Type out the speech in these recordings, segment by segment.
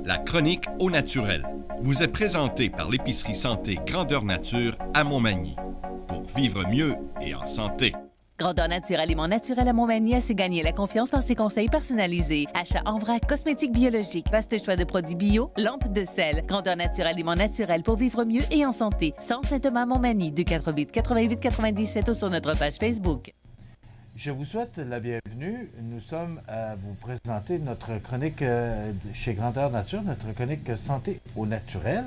La chronique Au naturel vous est présentée par l'épicerie santé Grandeur Nature à Montmagny. Pour vivre mieux et en santé. Grandeur Nature Aliments naturels à Montmagny a su gagner la confiance par ses conseils personnalisés. Achat en vrac, cosmétiques biologiques, vaste choix de produits bio, lampes de sel. Grandeur Nature Aliments naturels pour vivre mieux et en santé. Centre Saint-Thomas à Montmagny, 248 88 97 ou sur notre page Facebook. Je vous souhaite la bienvenue. Nous sommes à vous présenter notre chronique chez Grandeur Nature, notre chronique Santé au naturel.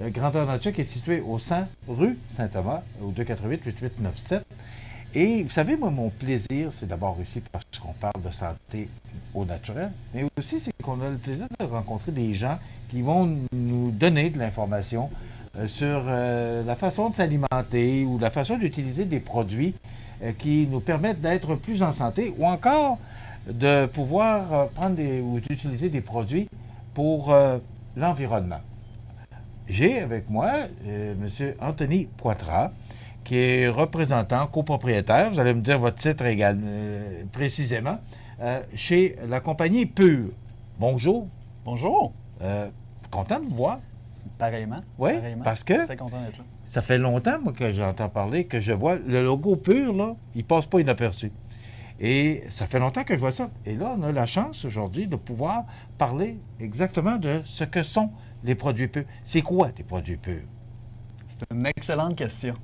Grandeur Nature qui est située au 100 rue Saint-Thomas, au 248 8897. Et vous savez, moi, mon plaisir, c'est d'abord ici parce qu'on parle de santé au naturel, mais aussi c'est qu'on a le plaisir de rencontrer des gens qui vont nous donner de l'information sur la façon de s'alimenter ou la façon d'utiliser des produits qui nous permettent d'être plus en santé ou encore de pouvoir prendre ou d'utiliser des produits pour l'environnement. J'ai avec moi M. Anthony Poitras, qui est représentant, copropriétaire, vous allez me dire votre titre également, précisément, chez la compagnie Pur. Bonjour. Bonjour. Content de vous voir. Pareillement. Oui, parce que très content d'être là. Ça fait longtemps, moi, que j'entends parler, que je vois le logo Pur, là, il passe pas inaperçu. Et ça fait longtemps que je vois ça. Et là, on a la chance aujourd'hui de pouvoir parler exactement de ce que sont les produits Pur. C'est quoi des produits Pur? C'est une excellente question.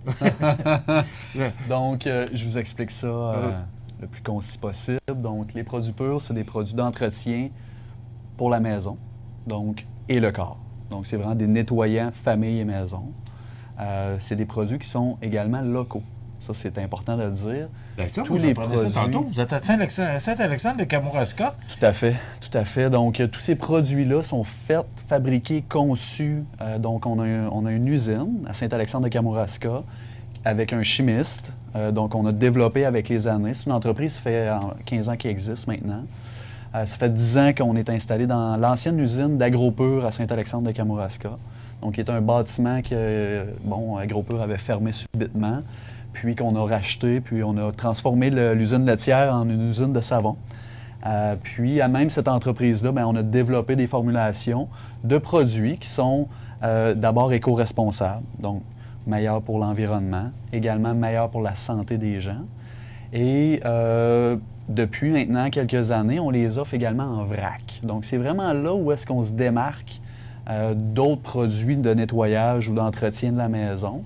Donc, je vous explique ça le plus concis possible. Donc, les produits purs, c'est des produits d'entretien pour la maison, donc, et le corps. Donc, c'est vraiment des nettoyants famille et maison. C'est des produits qui sont également locaux. Ça, c'est important de le dire. Bien sûr, tous les produits. Ça tantôt. Vous êtes à Saint-Alexandre de Kamouraska. Tout à fait, tout à fait. Donc, tous ces produits-là sont fabriqués, conçus. Donc, on a une usine à Saint-Alexandre de Kamouraska avec un chimiste. Donc, on a développé avec les années. C'est une entreprise, ça fait 15 ans qu'elle existe maintenant. Ça fait 10 ans qu'on est installé dans l'ancienne usine d'Agropur à Saint-Alexandre de Kamouraska. Donc, qui est un bâtiment que, Agropur avait fermé subitement, puis qu'on a racheté, puis on a transformé l'usine laitière en une usine de savon. Puis, à même cette entreprise-là, on a développé des formulations de produits qui sont d'abord éco-responsables, donc meilleurs pour l'environnement, également meilleurs pour la santé des gens. Et depuis maintenant quelques années, on les offre également en vrac. Donc, c'est vraiment là où est-ce qu'on se démarque d'autres produits de nettoyage ou d'entretien de la maison.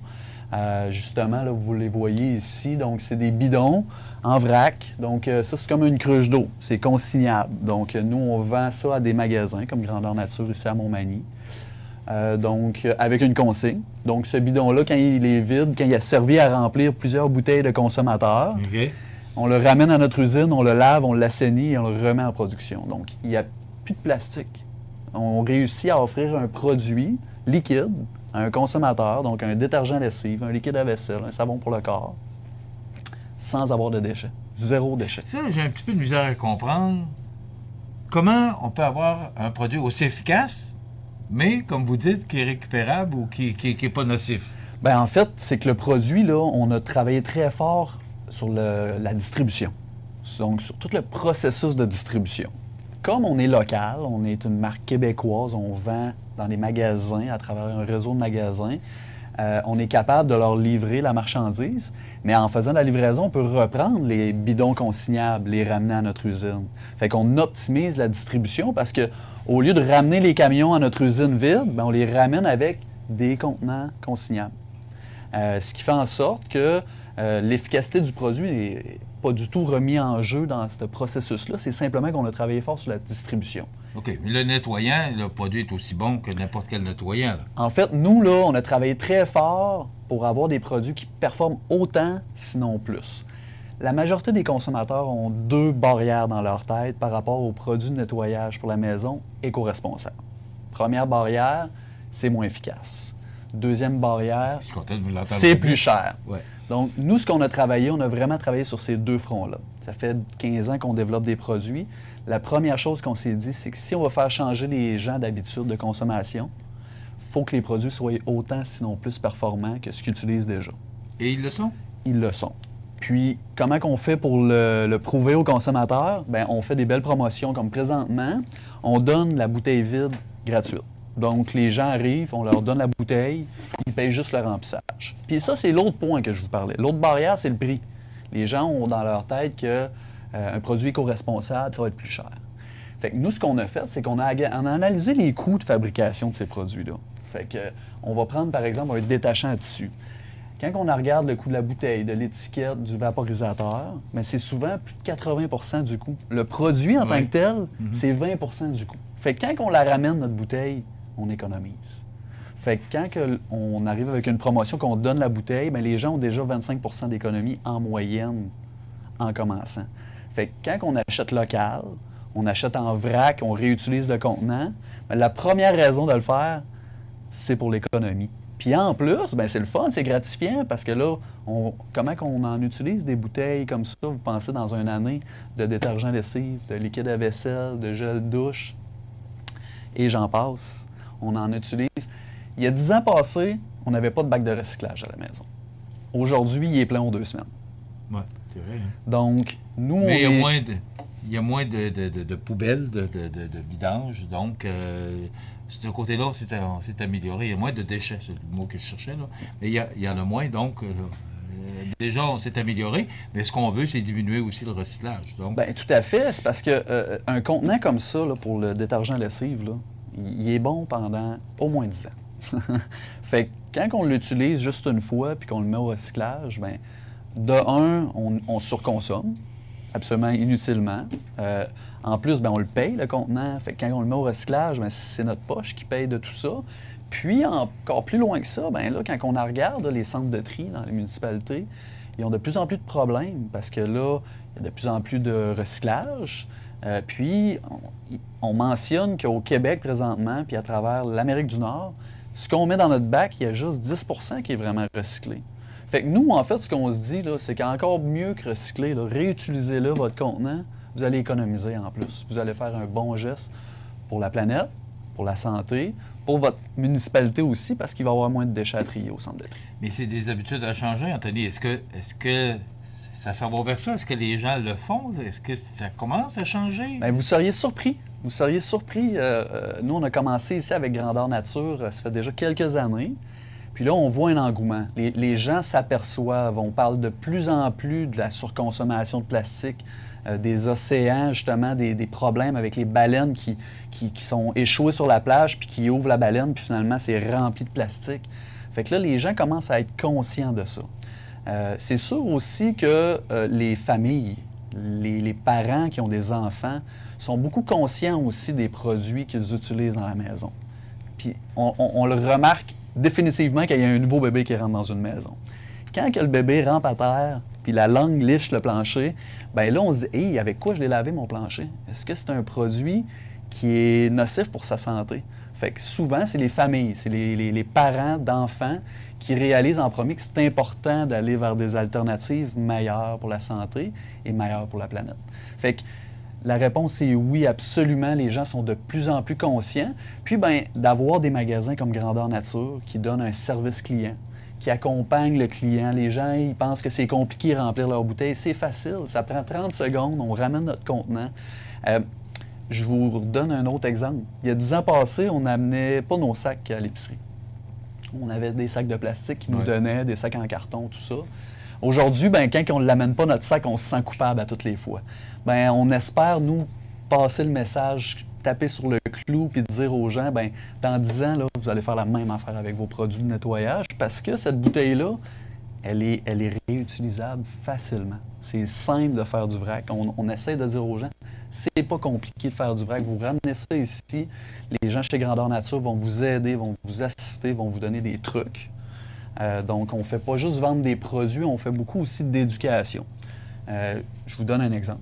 Justement, là, vous les voyez ici. Donc, c'est des bidons en vrac. Donc, ça, c'est comme une cruche d'eau. C'est consignable. Donc, nous, on vend ça à des magasins comme Grandeur Nature ici à Montmagny. Donc, avec une consigne. Donc, ce bidon-là, quand il est vide, quand il a servi à remplir plusieurs bouteilles de consommateurs, on le ramène à notre usine, on le lave, on l'assainit et on le remet en production. Donc, il n'y a plus de plastique. On réussit à offrir un produit liquide à un consommateur, donc un détergent lessive, un liquide à vaisselle, un savon pour le corps, sans avoir de déchets. Zéro déchet. Ça, j'ai un petit peu de misère à comprendre. Comment on peut avoir un produit aussi efficace, mais, comme vous dites, qui est récupérable ou qui n'est pas nocif? Bien, en fait, c'est que le produit, là, on a travaillé très fort sur la distribution. Donc, sur tout le processus de distribution. Comme on est local, on est une marque québécoise, on vend dans les magasins, à travers un réseau de magasins, on est capable de leur livrer la marchandise, mais en faisant la livraison, on peut reprendre les bidons consignables, les ramener à notre usine. Fait qu'on optimise la distribution parce qu'au lieu de ramener les camions à notre usine vide, on les ramène avec des contenants consignables. Ce qui fait en sorte que l'efficacité du produit n'est pas du tout remis en jeu dans ce processus-là. C'est simplement qu'on a travaillé fort sur la distribution. OK. Mais le nettoyant, le produit est aussi bon que n'importe quel nettoyant, là. En fait, nous, là, on a travaillé très fort pour avoir des produits qui performent autant, sinon plus. La majorité des consommateurs ont deux barrières dans leur tête par rapport aux produits de nettoyage pour la maison éco-responsables. Première barrière, c'est moins efficace. Deuxième barrière, c'est plus cher. Ouais. Donc, nous, ce qu'on a travaillé, on a vraiment travaillé sur ces deux fronts-là. Ça fait 15 ans qu'on développe des produits. La première chose qu'on s'est dit, c'est que si on va faire changer les gens d'habitude de consommation, il faut que les produits soient autant, sinon plus performants que ce qu'ils utilisent déjà. Et ils le sont? Ils le sont. Puis, comment qu'on fait pour le prouver aux consommateurs? Bien, on fait des belles promotions comme présentement. On donne la bouteille vide gratuite. Donc, les gens arrivent, on leur donne la bouteille, ils payent juste le remplissage. Puis ça, c'est l'autre point que je vous parlais. L'autre barrière, c'est le prix. Les gens ont dans leur tête qu'un produit éco-responsable, ça va être plus cher. Fait que nous, ce qu'on a fait, c'est qu'on a analysé les coûts de fabrication de ces produits-là. Fait que, on va prendre, par exemple, un détachant à tissu. Quand on regarde le coût de la bouteille, de l'étiquette, du vaporisateur, bien, c'est souvent plus de 80 du coût. Le produit en tant que tel, c'est 20 du coût. Fait que quand on la ramène, notre bouteille, on économise. Fait que quand on arrive avec une promotion, qu'on donne la bouteille, bien, les gens ont déjà 25 d'économie en moyenne en commençant. Fait que quand on achète local, on achète en vrac, on réutilise le contenant, bien, la première raison de le faire, c'est pour l'économie. Puis en plus, bien, c'est le fun, c'est gratifiant parce que là, comment qu'on en utilise des bouteilles comme ça, vous pensez, dans une année de détergent lessive, de liquide à vaisselle, de gel douche, et j'en passe. On en utilise. Il y a 10 ans passés, on n'avait pas de bac de recyclage à la maison. Aujourd'hui, il est plein aux 2 semaines. Oui, c'est vrai. Hein? Donc, nous, mais il y a moins de poubelles, de vidanges, donc... de ce côté-là, on s'est amélioré. Il y a moins de déchets, c'est le mot que je cherchais, là. Mais il y en a moins, donc déjà, on s'est amélioré. Mais ce qu'on veut, c'est diminuer aussi le recyclage. Donc... Bien, tout à fait. C'est parce qu'un contenant comme ça, là, pour le détergent lessive, là, il est bon pendant au moins 10 ans. Fait que quand on l'utilise juste une fois puis qu'on le met au recyclage, bien, de un, on surconsomme, absolument inutilement. En plus, bien, on le paye, le contenant. Fait que quand on le met au recyclage, bien, c'est notre poche qui paye de tout ça. Puis, encore plus loin que ça, bien, là, quand on regarde les centres de tri dans les municipalités, ils ont de plus en plus de problèmes parce que là, il y a de plus en plus de recyclage. Puis, on mentionne qu'au Québec, présentement, puis à travers l'Amérique du Nord, ce qu'on met dans notre bac, il y a juste 10 qui est vraiment recyclé. Fait que nous, en fait, ce qu'on se dit, là, c'est qu'encore mieux que recycler, là, réutilisez-le, votre contenant, vous allez économiser en plus. Vous allez faire un bon geste pour la planète, pour la santé, pour votre municipalité aussi, parce qu'il va y avoir moins de déchets à trier au centre de tri. Mais c'est des habitudes à changer, Anthony. Est-ce que ça s'en va vers ça? Est-ce que les gens le font? Est-ce que ça commence à changer? Bien, vous seriez surpris. Vous seriez surpris. Nous, on a commencé ici avec Grandeur Nature, ça fait déjà quelques années. Puis là, on voit un engouement. Les gens s'aperçoivent. On parle de plus en plus de la surconsommation de plastique, des océans, justement, des problèmes avec les baleines qui sont échouées sur la plage, puis qui ouvrent la baleine, puis finalement, c'est rempli de plastique. Fait que là, les gens commencent à être conscients de ça. C'est sûr aussi que les familles, les parents qui ont des enfants, sont beaucoup conscients aussi des produits qu'ils utilisent dans la maison. Puis on le remarque définitivement qu'il y a un nouveau bébé qui rentre dans une maison. Quand que le bébé rampe à terre, puis la langue liche le plancher, bien là, on se dit « Hey, avec quoi je l'ai lavé mon plancher? Est-ce que c'est un produit qui est nocif pour sa santé? » Fait que souvent, c'est les familles, c'est les parents d'enfants qui réalisent en premier que c'est important d'aller vers des alternatives meilleures pour la santé et meilleures pour la planète. Fait que la réponse est oui, absolument. Les gens sont de plus en plus conscients. Puis, bien, d'avoir des magasins comme Grandeur Nature qui donnent un service client, qui accompagnent le client. Les gens, ils pensent que c'est compliqué de remplir leur bouteille. C'est facile. Ça prend 30 secondes. On ramène notre contenant. Je vous redonne un autre exemple. Il y a 10 ans passés, on n'amenait pas nos sacs à l'épicerie. On avait des sacs de plastique qui nous donnaient, des sacs en carton, tout ça. Aujourd'hui, bien, quand on ne l'amène pas notre sac, on se sent coupable à toutes les fois. Bien, on espère, nous, passer le message, taper sur le clou puis dire aux gens, bien, dans 10 ans, là, vous allez faire la même affaire avec vos produits de nettoyage parce que cette bouteille-là, elle est réutilisable facilement. C'est simple de faire du vrac. On essaie de dire aux gens, c'est pas compliqué de faire du vrac. Vous ramenez ça ici, les gens chez Grandeur Nature vont vous aider, vont vous assister, vont vous donner des trucs. Donc, on ne fait pas juste vendre des produits, on fait beaucoup aussi d'éducation. Je vous donne un exemple.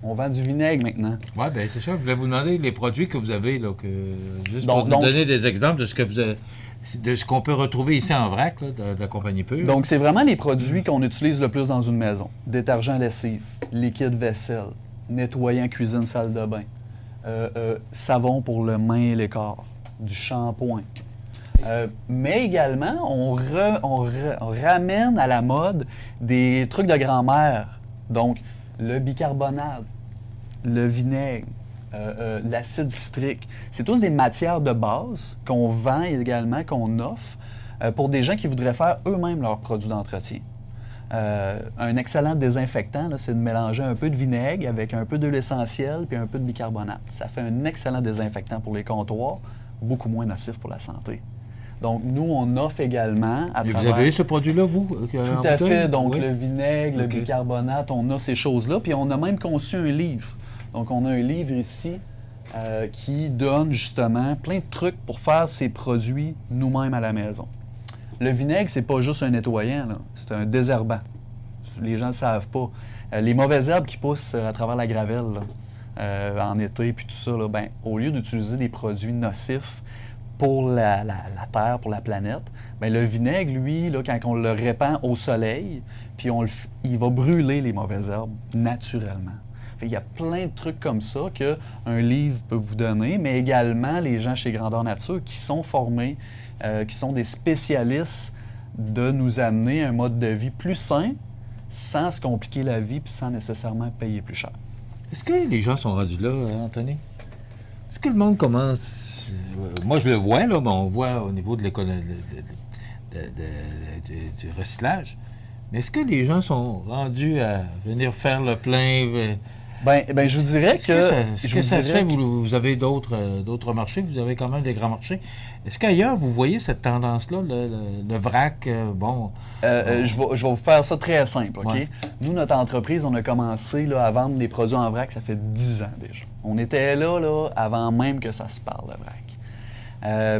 On vend du vinaigre maintenant. Oui, bien, c'est ça. Je voulais vous demander les produits que vous avez, là, juste pour nous donner des exemples de ce que vous avez, de ce qu'on peut retrouver ici en vrac, là, de la compagnie Pure. Donc, c'est vraiment les produits qu'on utilise le plus dans une maison. Détergent lessive, liquide vaisselle, nettoyant cuisine, salle de bain, savon pour le main et les corps, du shampoing. Mais également, on ramène à la mode des trucs de grand-mère. Donc, le bicarbonate, le vinaigre, l'acide citrique. C'est tous des matières de base qu'on vend également, qu'on offre pour des gens qui voudraient faire eux-mêmes leurs produits d'entretien. Un excellent désinfectant, c'est de mélanger un peu de vinaigre avec un peu d'huile essentielle puis un peu de bicarbonate. Ça fait un excellent désinfectant pour les comptoirs, beaucoup moins nocif pour la santé. Donc, nous, on offre également à travers... Vous avez ce produit-là, vous? Tout à fait. Donc, le vinaigre, le bicarbonate, on a ces choses-là. Puis, on a même conçu un livre. Donc, on a un livre ici qui donne justement plein de trucs pour faire ces produits nous-mêmes à la maison. Le vinaigre, c'est pas juste un nettoyant, là. C'est un désherbant. Les gens ne le savent pas. Les mauvaises herbes qui poussent à travers la gravelle, là, en été, puis tout ça, là, ben, au lieu d'utiliser des produits nocifs pour la Terre, pour la planète, bien, le vinaigre, lui, là, quand on le répand au soleil, puis il va brûler les mauvaises herbes naturellement. Il y a plein de trucs comme ça qu'un livre peut vous donner, mais également les gens chez Grandeur Nature qui sont formés, qui sont des spécialistes de nous amener un mode de vie plus sain, sans se compliquer la vie puis sans nécessairement payer plus cher. Est-ce que les gens sont rendus là, Anthony? Est-ce que le monde commence... Moi, je le vois, là, mais on voit au niveau de l'économie, du recyclage. Mais est-ce que les gens sont rendus à venir faire le plein? Ben, je vous dirais Est-ce que ça se fait? Vous avez d'autres marchés, vous avez quand même des grands marchés. Est-ce qu'ailleurs, vous voyez cette tendance-là, le vrac, Je vais vous faire ça très simple, OK? Ouais. Nous, notre entreprise, on a commencé là, à vendre des produits en vrac, ça fait 10 ans déjà. On était là avant même que ça se parle, le vrac.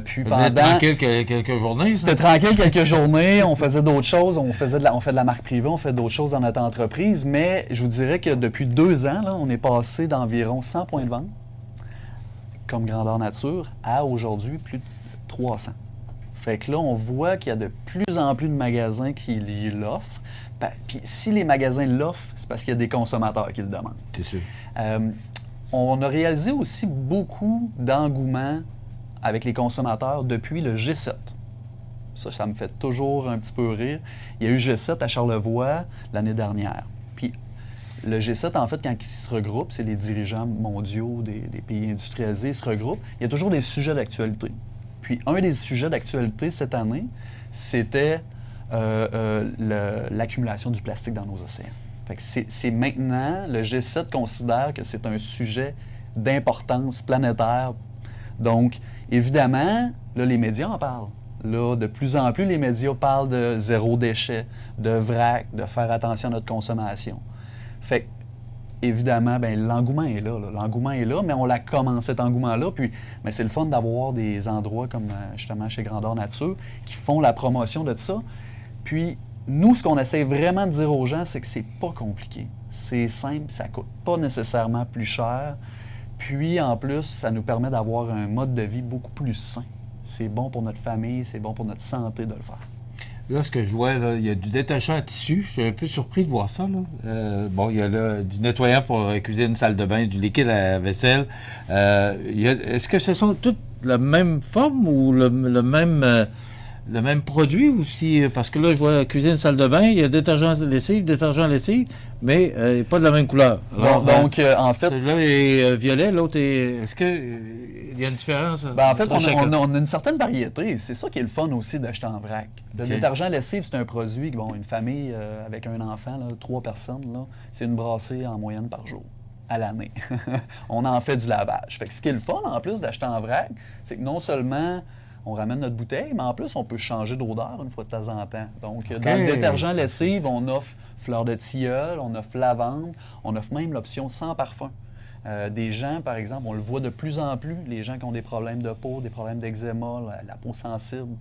Puis vous pendant... êtes tranquille quelques journées? C'était tranquille quelques journées, on faisait d'autres choses, on fait de la marque privée, on fait d'autres choses dans notre entreprise, mais je vous dirais que depuis 2 ans, là, on est passé d'environ 100 points de vente, comme Grandeur Nature, à aujourd'hui plus de 300. Fait que là, on voit qu'il y a de plus en plus de magasins qui l'offrent. Puis si les magasins l'offrent, c'est parce qu'il y a des consommateurs qui le demandent. C'est sûr. On a réalisé aussi beaucoup d'engouement avec les consommateurs depuis le G7. Ça me fait toujours un petit peu rire. Il y a eu G7 à Charlevoix l'année dernière. Puis le G7, en fait, quand ils se regroupent, c'est les dirigeants mondiaux des pays industrialisés, ils se regroupent, il y a toujours des sujets d'actualité. Puis un des sujets d'actualité cette année, c'était l'accumulation du plastique dans nos océans. Fait que c'est maintenant, le G7 considère que c'est un sujet d'importance planétaire. Donc, évidemment, là, les médias en parlent. Là, de plus en plus, les médias parlent de zéro déchet, de vrac, de faire attention à notre consommation. Fait que, évidemment, bien, l'engouement est là. L'engouement est là, mais on l'a commencé cet engouement-là. Puis, bien, c'est le fun d'avoir des endroits comme, justement, chez Grandeur Nature qui font la promotion de ça. Puis, nous, ce qu'on essaie vraiment de dire aux gens, c'est que c'est pas compliqué. C'est simple, ça coûte pas nécessairement plus cher. Puis, en plus, ça nous permet d'avoir un mode de vie beaucoup plus sain. C'est bon pour notre famille, c'est bon pour notre santé de le faire. Là, ce que je vois, là, il y a du détachant à tissu. Je suis un peu surpris de voir ça. Là. Il y a là, du nettoyant pour cuisine, salle de bain, du liquide à vaisselle. Est-ce que ce sont toutes la même forme ou le même produit aussi? Parce que là, je vois cuisine, salle de bain, il y a détergent lessive, mais pas de la même couleur. Alors, donc, en fait... Celui-là est violet, l'autre est... Est-ce qu'il y a une différence? En fait, on a une certaine variété. C'est ça qui est le fun aussi d'acheter en vrac. Le détergent lessive, c'est un produit, une famille avec un enfant, 3 personnes, là, c'est une brassée en moyenne par jour, à l'année. On en fait du lavage. Fait que ce qui est le fun, en plus, d'acheter en vrac, c'est que non seulement on ramène notre bouteille, mais en plus, on peut changer d'odeur une fois de temps en temps. Donc, dans le détergent lessive, on offre fleur de tilleul, on offre lavande, on offre même l'option sans parfum. Des gens, par exemple, on le voit de plus en plus, les gens qui ont des problèmes de peau, des problèmes d'eczéma, la peau sensible.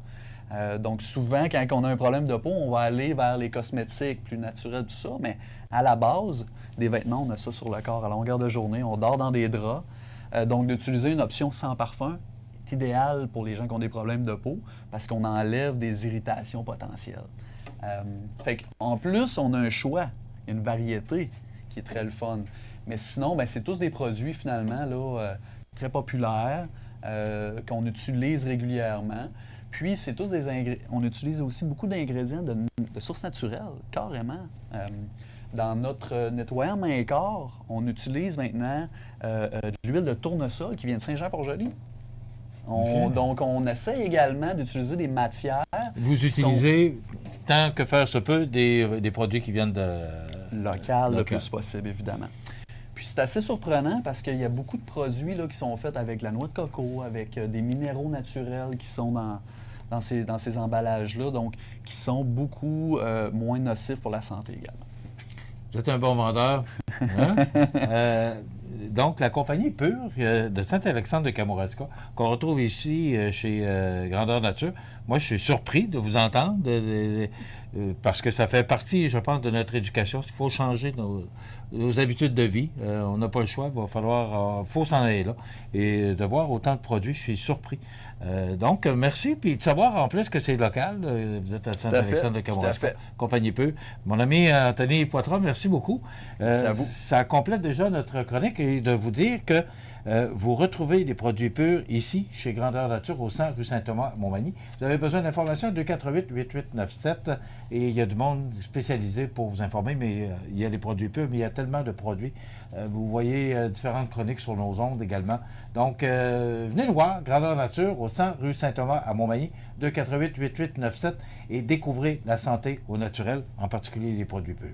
Donc, souvent, quand on a un problème de peau, on va aller vers les cosmétiques plus naturels, tout ça. Mais à la base, des vêtements, on a ça sur le corps à longueur de journée. On dort dans des draps. Donc, d'utiliser une option sans parfum est idéal pour les gens qui ont des problèmes de peau parce qu'on enlève des irritations potentielles. Fait qu'en plus, on a un choix, il y a une variété qui est très le fun. Mais sinon, bien, c'est tous des produits finalement là, très populaires qu'on utilise régulièrement. Puis, c'est tous des ingrédients. On utilise aussi beaucoup d'ingrédients de source naturelle, carrément. Dans notre nettoyant main et corps, on utilise maintenant de l'huile de tournesol qui vient de Saint-Jean-Port-Joli. Donc, on essaie également d'utiliser des matières. Vous utilisez, tant que faire se peut, des produits qui viennent de... Local le plus possible, évidemment. Puis c'est assez surprenant parce qu'il y a beaucoup de produits là, qui sont faits avec la noix de coco, avec des minéraux naturels qui sont dans ces emballages-là, donc qui sont beaucoup moins nocifs pour la santé également. Vous êtes un bon vendeur. Hein? Donc, la compagnie Pure de Saint-Alexandre de Kamouraska, qu'on retrouve ici chez Grandeur Nature, moi, je suis surpris de vous entendre, parce que ça fait partie, je pense, de notre éducation. Il faut changer nos habitudes de vie. On n'a pas le choix. Il va falloir... faut s'en aller là. Et de voir autant de produits, je suis surpris. Donc, merci. Puis de savoir, en plus, que c'est local. Vous êtes à Saint-Alexandre de Kamouraska, compagnie Pure. Mon ami Anthony Poitras, merci beaucoup. C'est à vous. Ça complète déjà notre chronique et de vous dire que vous retrouvez des produits purs ici, chez Grandeur Nature, au 100 rue Saint-Thomas, à Montmagny. Vous avez besoin d'informations, 248-8897. Et il y a du monde spécialisé pour vous informer, mais il y a des produits purs, mais il y a tellement de produits. Vous voyez différentes chroniques sur nos ondes également. Donc, venez nous voir, Grandeur Nature, au 100 rue Saint-Thomas, à Montmagny, 248-8897, et découvrez la santé au naturel, en particulier les produits purs.